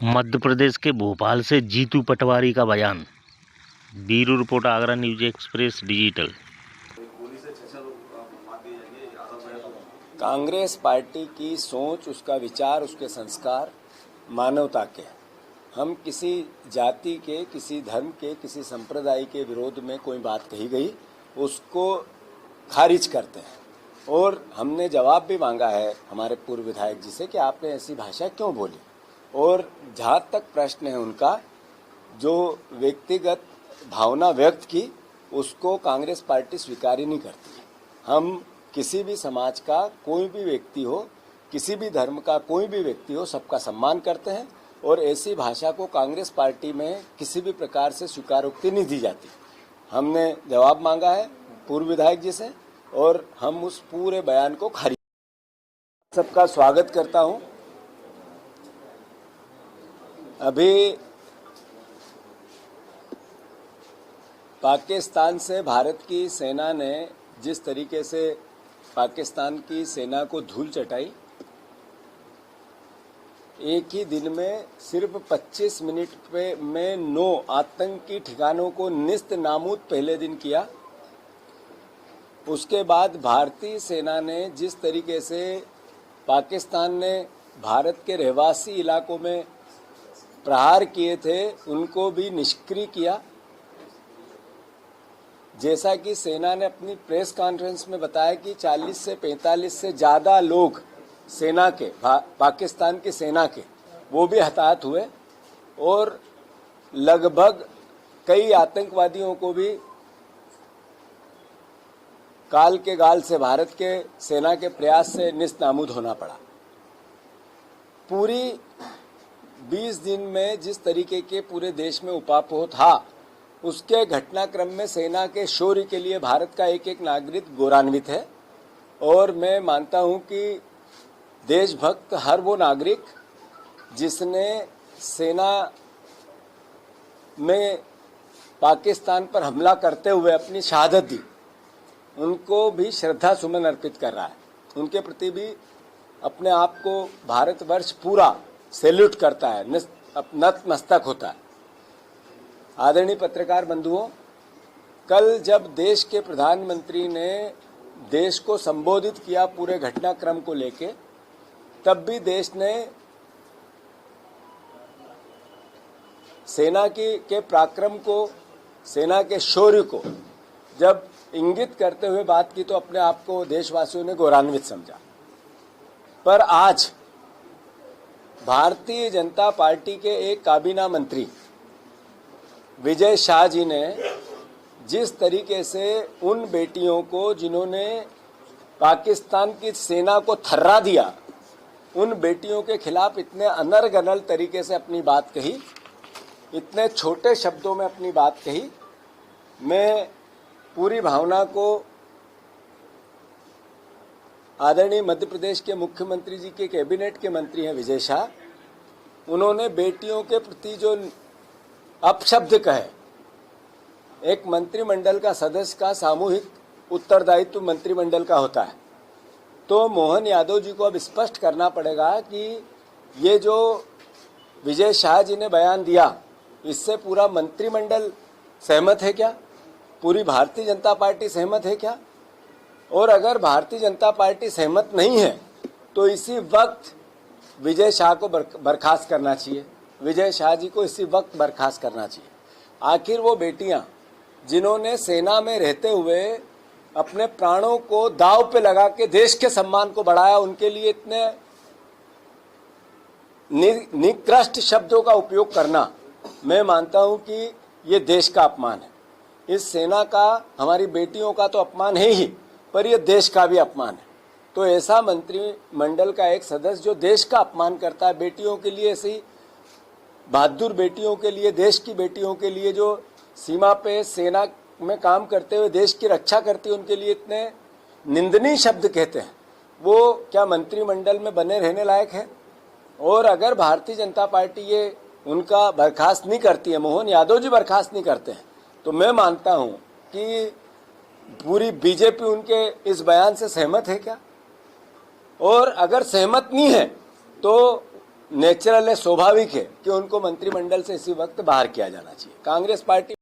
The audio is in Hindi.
मध्य प्रदेश के भोपाल से जीतू पटवारी का बयान। Bureau report, Agra news express digital. Congress party की सोच, उसका विचार, उसके संस्कार मानवता के। हम किसी जाति के, किसी धर्म के, किसी संप्रदाय के विरोध में कोई बात कही गई उसको खारिज करते हैं। और हमने जवाब भी मांगा है हमारे पूर्व विधायक जी से कि आपने ऐसी भाषा क्यों बोली। और जहाँ तक प्रश्न है उनका, जो व्यक्तिगत भावना व्यक्त की उसको कांग्रेस पार्टी स्वीकार ही नहीं करती। हम किसी भी समाज का कोई भी व्यक्ति हो, किसी भी धर्म का कोई भी व्यक्ति हो, सबका सम्मान करते हैं और ऐसी भाषा को कांग्रेस पार्टी में किसी भी प्रकार से स्वीकारोक्ति नहीं दी जाती। हमने जवाब मांगा है पूर्व विधायक जी से और हम उस पूरे बयान को खारिज। सबका स्वागत करता हूं। अभी पाकिस्तान से भारत की सेना ने जिस तरीके से पाकिस्तान की सेना को धूल चटाई, एक ही दिन में सिर्फ 25 मिनट में 9 आतंकी ठिकानों को निस्त नाबूद पहले दिन किया। उसके बाद भारतीय सेना ने जिस तरीके से पाकिस्तान ने भारत के रहवासी इलाकों में प्रहार किए थे उनको भी निष्क्रिय किया। जैसा कि सेना ने अपनी प्रेस कॉन्फ्रेंस में बताया कि 40 से 45 से ज़्यादा लोग सेना के, पाकिस्तान की सेना के, वो भी हताहत हुए और लगभग कई आतंकवादियों को भी काल के गाल से भारत के सेना के प्रयास से निस्तनाबूद होना पड़ा। पूरी 20 दिन में जिस तरीके के पूरे देश में उपापोह था, उसके घटनाक्रम में सेना के शौर्य के लिए भारत का एक एक नागरिक गौरवान्वित है। और मैं मानता हूं कि देशभक्त हर वो नागरिक जिसने सेना में पाकिस्तान पर हमला करते हुए अपनी शहादत दी, उनको भी श्रद्धा सुमन अर्पित कर रहा है। उनके प्रति भी अपने आप को भारतवर्ष पूरा सैल्यूट करता है, नतमस्तक होता है। आदरणीय पत्रकार बंधुओं, कल जब देश के प्रधानमंत्री ने देश को संबोधित किया पूरे घटनाक्रम को लेके, तब भी देश ने सेना के पराक्रम को, सेना के शौर्य को जब इंगित करते हुए बात की तो अपने आप को देशवासियों ने गौरवान्वित समझा। पर आज भारतीय जनता पार्टी के एक काबीना मंत्री विजय शाह जी ने जिस तरीके से उन बेटियों को जिन्होंने पाकिस्तान की सेना को थर्रा दिया, उन बेटियों के खिलाफ इतने अनर्गल तरीके से अपनी बात कही, इतने छोटे शब्दों में अपनी बात कही, मैं पूरी भावना को आदरणीय मध्य प्रदेश के मुख्यमंत्री जी के कैबिनेट के मंत्री हैं विजय शाह, उन्होंने बेटियों के प्रति जो अपशब्द कहे, एक मंत्रिमंडल का सदस्य का सामूहिक उत्तरदायित्व मंत्रिमंडल का होता है, तो मोहन यादव जी को अब स्पष्ट करना पड़ेगा कि ये जो विजय शाह जी ने बयान दिया, इससे पूरा मंत्रिमंडल सहमत है क्या? पूरी भारतीय जनता पार्टी सहमत है क्या? और अगर भारतीय जनता पार्टी सहमत नहीं है तो इसी वक्त विजय शाह को बर्खास्त करना चाहिए। विजय शाह जी को इसी वक्त बर्खास्त करना चाहिए। आखिर वो बेटियां जिन्होंने सेना में रहते हुए अपने प्राणों को दांव पे लगा के देश के सम्मान को बढ़ाया, उनके लिए इतने निकृष्ट शब्दों का उपयोग करना, मैं मानता हूं कि ये देश का अपमान है। इस सेना का, हमारी बेटियों का तो अपमान है ही, पर यह देश का भी अपमान है। तो ऐसा मंत्रिमंडल का एक सदस्य जो देश का अपमान करता है, बेटियों के लिए, ऐसी बहादुर बेटियों के लिए, देश की बेटियों के लिए जो सीमा पे सेना में काम करते हुए देश की रक्षा करती है, उनके लिए इतने निंदनीय शब्द कहते हैं, वो क्या मंत्रिमंडल में बने रहने लायक है? और अगर भारतीय जनता पार्टी ये उनका बर्खास्त नहीं करती है, मोहन यादव जी बर्खास्त नहीं करते हैं, तो मैं मानता हूं कि पूरी बीजेपी उनके इस बयान से सहमत है क्या? और अगर सहमत नहीं है तो नेचुरल है, स्वाभाविक है कि उनको मंत्रिमंडल से इसी वक्त बाहर किया जाना चाहिए। कांग्रेस पार्टी